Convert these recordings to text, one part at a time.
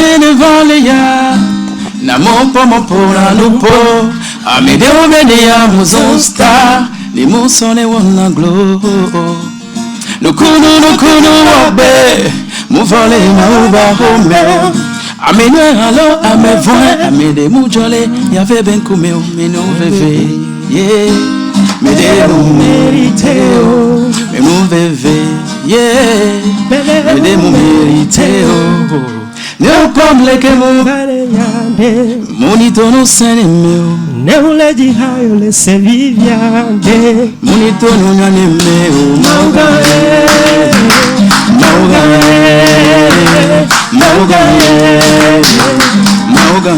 Benevolia, Namo Pomopona Lupo, Amedeo Benea Muzonsta, Limusone Wana Glo, Nukunu Wabe, Muvole Mauba Home, Amene Alo, Amevoin, Amede Mujole, Yave Benkumeo, Meno Veve, yeah, Medeo Meriteo, Memo Veve, yeah, Medemo Meriteo. Não complique Monito no sene meu. Não le di hayo le se viviande. Monito no nyane meu. Maugae, Maugae, Maugae, Maugae.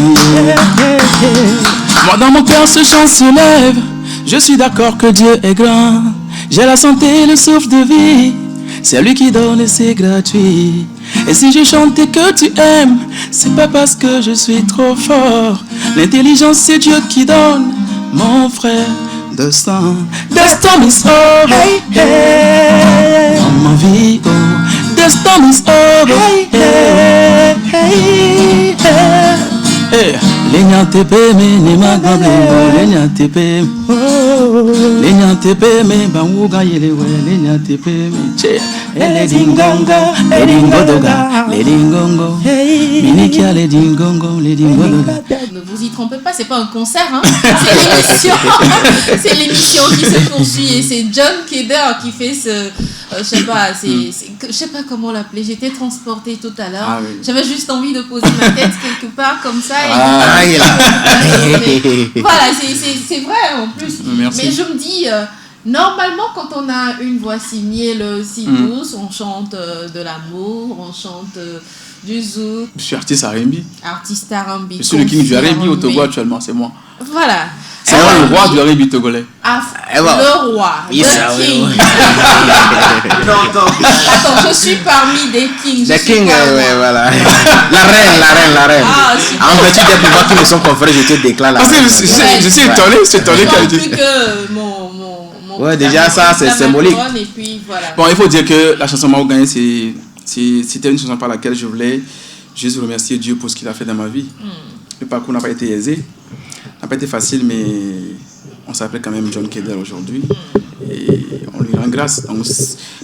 Moi dans mon cœur ce chant se lève. Je suis d'accord que Dieu est grand. J'ai la santé et le souffle de vie. C'est lui qui donne et c'est gratuit. Et si je chante et que tu aimes, c'est pas parce que je suis trop fort. L'intelligence c'est Dieu qui donne, mon frère. The storm is over. Hey, hey. Dans ma vie, oh. The storm is over. Hey, hey, hey, hey. Hey. Lenya tepe me ni magable, lenya tepe, lenya tepe me banguga yele we, lenya tepe me che, ele dingongo, le dingodoga, le dingongo, minikia le dingongo, le dingodoga. Ne vous y trompez pas, c'est pas un concert, hein. C'est l'émission qui se poursuit et c'est John Keder qui fait ce, je sais pas, je sais pas comment l'appeler. J'étais transportée tout à l'heure. Ah, oui. J'avais juste envie de poser ma tête quelque part comme ça. Et voilà, c'est vrai en plus. Merci. Mais je me dis, normalement, quand on a une voix si mielle, si douce, on chante de l'amour, on chante du zouk. Je suis artiste R&B. Artiste R&B. Je suis le king du R&B au Togo actuellement, c'est moi. Voilà. C'est moi le roi du R&B togolais. Ah, le roi. Yes, the king. Attends, je suis parmi des kings. The king, ouais, voilà. La reine. Ah, en vertu des pouvoirs qui me sont conférés, je te déclare la Parce que reine. je suis étonné qu'elle plus dit. que mon ouais, déjà ça, c'est symbolique. Et puis, voilà. Bon, il faut dire que la chanson Maugae, c'était une chanson par laquelle je voulais juste remercier Dieu pour ce qu'il a fait dans ma vie. Le parcours n'a pas été aisé, n'a pas été facile, mais on s'appelle quand même John Keder aujourd'hui. Et on lui rend grâce. Donc,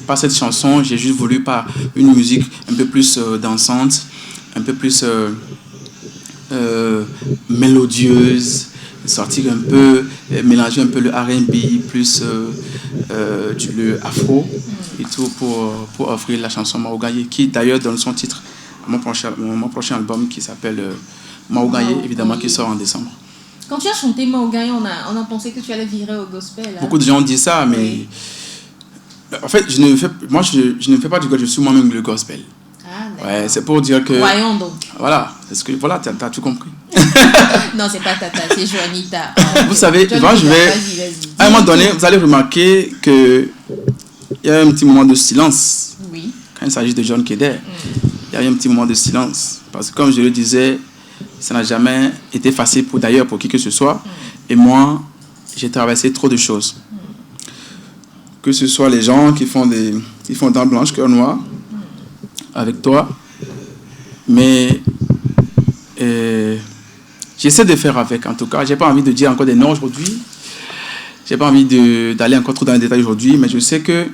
par cette chanson, j'ai juste voulu par une musique un peu plus dansante, un peu plus mélodieuse, sortir un peu, mélanger un peu le R&B, plus le afro et tout pour offrir la chanson Maugae, qui d'ailleurs donne son titre à mon prochain album qui s'appelle Maugae, évidemment, qui sort en décembre. Quand tu as chanté Maugae, on a pensé que tu allais virer au gospel. Hein? Beaucoup de gens disent ça, mais oui. En fait, je ne fais pas du gospel, je suis moi-même le gospel. Ah, ouais, c'est pour dire que... Voyons donc. Voilà, t'as tout compris. Non, c'est pas Tata, c'est Joanita. Vous savez, moi je vais... Vas-y. À un moment donné, vous allez remarquer qu'il y a un petit moment de silence. Oui. Quand il s'agit de John Keder, il y a eu un petit moment de silence. Parce que comme je le disais, ça n'a jamais été facile pour qui que ce soit. Et moi, j'ai traversé trop de choses. Que ce soit les gens qui font dents blanches, cœur noir, avec toi. Mais j'essaie de faire avec, en tout cas. Je n'ai pas envie de dire encore des noms aujourd'hui. Je n'ai pas envie d'aller encore trop dans les détails aujourd'hui. Mais je sais que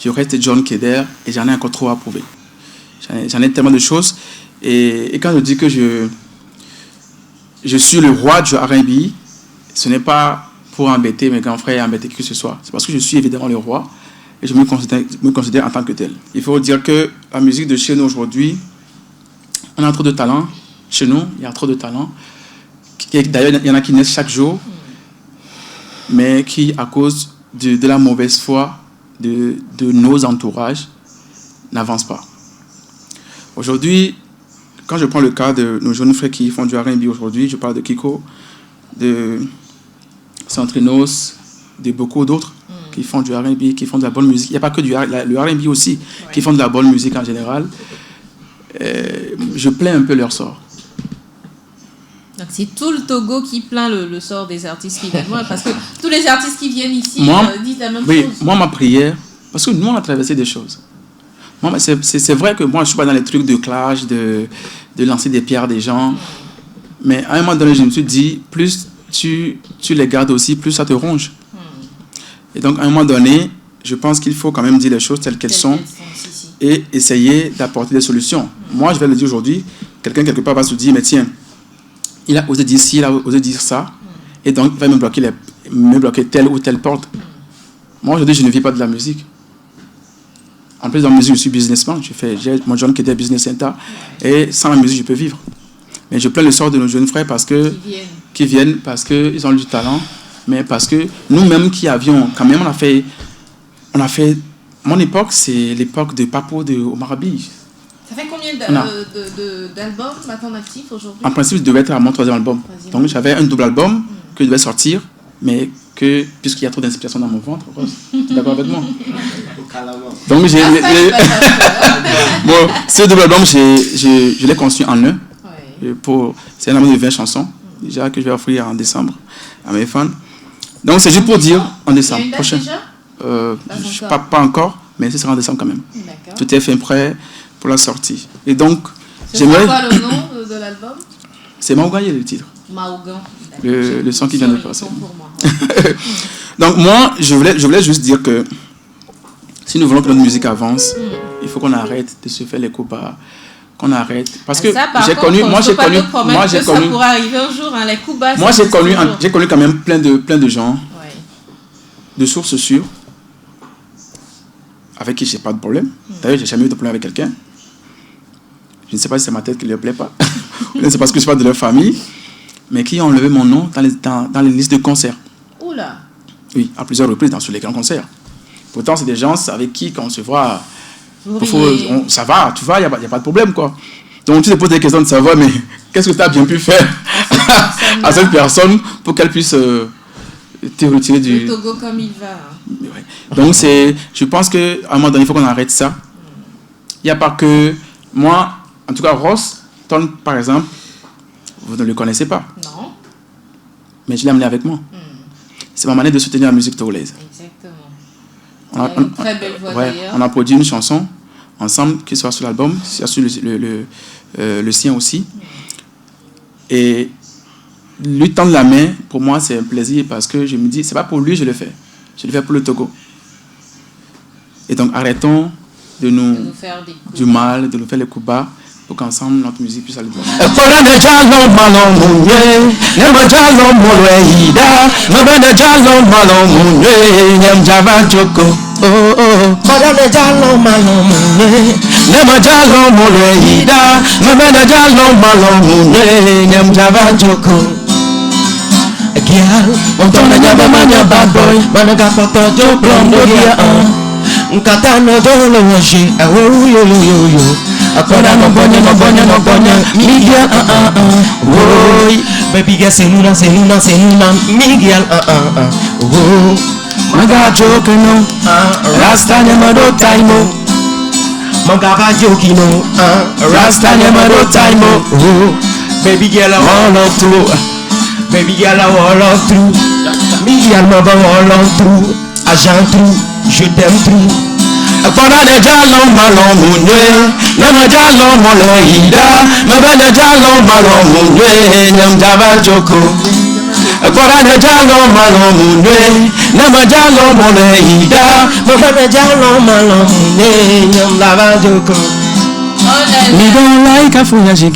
je reste John Keder et j'en ai encore trop à prouver. J'en ai tellement de choses. Et quand je dis que je suis le roi du R&B, ce n'est pas pour embêter mes grands frères et embêter qui que ce soit. C'est parce que je suis évidemment le roi et je me considère en tant que tel. Il faut dire que la musique de chez nous aujourd'hui, on a trop de talent. Chez nous, il y a trop de talent. D'ailleurs, il y en a qui naissent chaque jour, mais qui, à cause de la mauvaise foi de nos entourages, n'avancent pas. Aujourd'hui, quand je prends le cas de nos jeunes frères qui font du R&B aujourd'hui, je parle de Kiko, de Centrinos, de beaucoup d'autres qui font du R&B, qui font de la bonne musique. Il n'y a pas que le R&B aussi, qui font de la bonne musique en général. Je plains un peu leur sort. Donc c'est tout le Togo qui plaint le sort des artistes qui viennent, parce que tous les artistes qui viennent ici disent la même chose. Moi, ma prière, parce que nous, on a traversé des choses. C'est vrai que moi, je ne suis pas dans les trucs de clash, de lancer des pierres des gens. Mais à un moment donné, je me suis dit, plus tu les gardes aussi, plus ça te ronge. Et donc, à un moment donné, je pense qu'il faut quand même dire les choses telles qu'elles sont et essayer d'apporter des solutions. Moi, je vais le dire aujourd'hui, quelqu'un quelque part va se dire, mais tiens, il a osé dire ci, il a osé dire ça, et donc il va me bloquer telle ou telle porte. Moi, aujourd'hui, je ne vis pas de la musique. En plus, dans la musique, je suis businessman. J'ai mon John Keder Business Center, et sans la musique, je peux vivre. Mais je plains le sort de nos jeunes frères qui viennent parce qu'ils ont du talent, mais parce que nous-mêmes qui avions, quand même, on a fait mon époque, c'est l'époque de Papo de Omar Abi. Ça fait combien d'albums maintenant actifs aujourd'hui? En principe, je devais être à mon 3e album. Donc, j'avais un double album que je devais sortir, mais que, puisqu'il y a trop d'inspiration dans mon ventre, tu es d'accord avec moi? Donc, bon, ce double album, je l'ai conçu en un. C'est un album de 20 chansons, déjà, que je vais offrir en décembre à mes fans. Donc, c'est juste pour dire, en décembre prochain. Pas encore, mais ce sera en décembre quand même. Tout est fait prêt pour la sortie. Et donc, j'aimerais... C'est quoi le nom de l'album? C'est Maougaye, le titre. Maougan. Le son qui vient de passer. Donc, moi, je voulais juste dire que si nous voulons que notre musique avance, il faut qu'on arrête de se faire les coups bas. Qu'on arrête. Parce que j'ai connu. Moi, ça pourrait arriver un jour, hein, les coups bas. Moi, j'ai connu quand même plein de gens, de sources sûres, avec qui je n'ai pas de problème. D'ailleurs, je n'ai jamais eu de problème avec quelqu'un. Je ne sais pas si c'est ma tête qui ne leur plaît pas. Je ne sais pas ce que je parle de leur famille. Mais qui ont enlevé mon nom dans les listes de concerts. Oula. Oui, à plusieurs reprises sur les grands concerts. Pourtant, c'est des gens avec qui, quand on se voit, ça va, tu vois, il n'y a pas de problème, quoi. Donc, tu te poses des questions de savoir, mais qu'est-ce que tu as bien pu faire à cette personne pour qu'elle puisse te retirer du... Le Togo comme il va. Ouais. Donc, je pense qu'à un moment donné, il faut qu'on arrête ça. Il n'y a pas que... Moi, en tout cas, Ross Ton, par exemple, vous ne le connaissez pas. Non. Mais je l'ai amené avec moi. C'est ma manière de soutenir la musique togolaise. Exactement. Une très belle voix d'ailleurs. On a produit une chanson ensemble qui sera sur l'album, sur le sien aussi. Et lui tendre la main, pour moi, c'est un plaisir parce que je me dis, c'est pas pour lui que je le fais. Je le fais pour le Togo. Et donc, arrêtons de nous faire du mal, de nous faire les coups bas, pour qu'ensemble, notre musique puisse aller de bad boy, Nkatano dolo washi, yo. Akoda no bonya, Miguel, Woy, baby girl, senuna, Miguel, Woy, maga joke no, Rasta nyamado taimo, maga va joke no, Rasta nyamado taimo, baby girl, all of through, Miguel, maga all of through, agent through. Je t'aime trop. Akona de jalon malon munye, nama jalon moleida, maba de jalon malon munye, nyam java joko. Akona de jalon malon munye, nama jalon moleida, maba de jalon malon munye, nyam java joko. Me don't like a fool as you